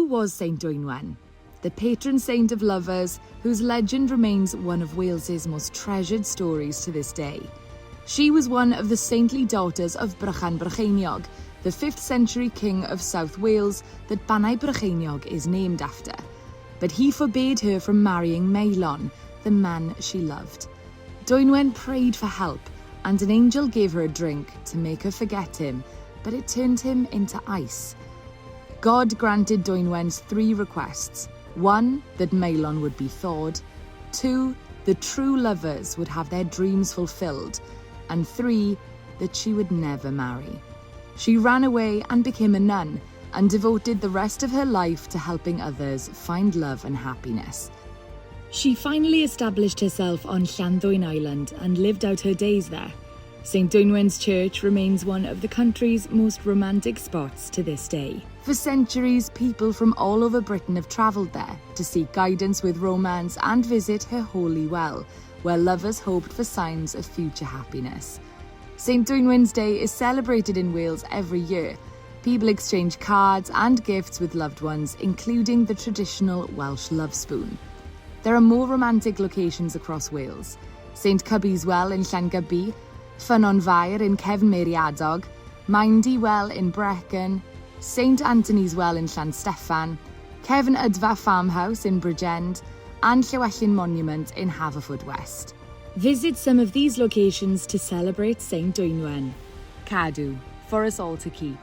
was Saint Dwynwen? The patron saint of lovers, whose legend remains one of Wales's most treasured stories to this day. She was one of the saintly daughters of Brychan Brycheiniog, the 5th century king of South Wales that Banau Brycheiniog is named after. But he forbade her from marrying Maelon, the man she loved. Dwynwen prayed for help, and an angel gave her a drink to make her forget him, but it turned him into ice. God granted Dwynwen's 3 requests. 1, that Maelon would be thawed. 2, that true lovers would have their dreams fulfilled. And 3, that she would never marry. She ran away and became a nun, and devoted the rest of her life to helping others find love and happiness. She finally established herself on Llanddwyn Island and lived out her days there. St Dwynwen's church remains one of the country's most romantic spots to this day. For centuries, people from all over Britain have travelled there to seek guidance with romance and visit her holy well, where lovers hoped for signs of future happiness. St Dwynwen's Day is celebrated in Wales every year. People exchange cards and gifts with loved ones, including the traditional Welsh love spoon. There are more romantic locations across Wales. St Cubby's Well in Llangybi, Ffynon Fair in Cefn Meiriadog, Mindy Well in Brecon, St Anthony's Well in Llansteffan, Cefn Ydfa Farmhouse in Bridgend, and Llywelyn Monument in Haverfordwest. Visit some of these locations to celebrate St Dwynwen. Cadw, for us all to keep.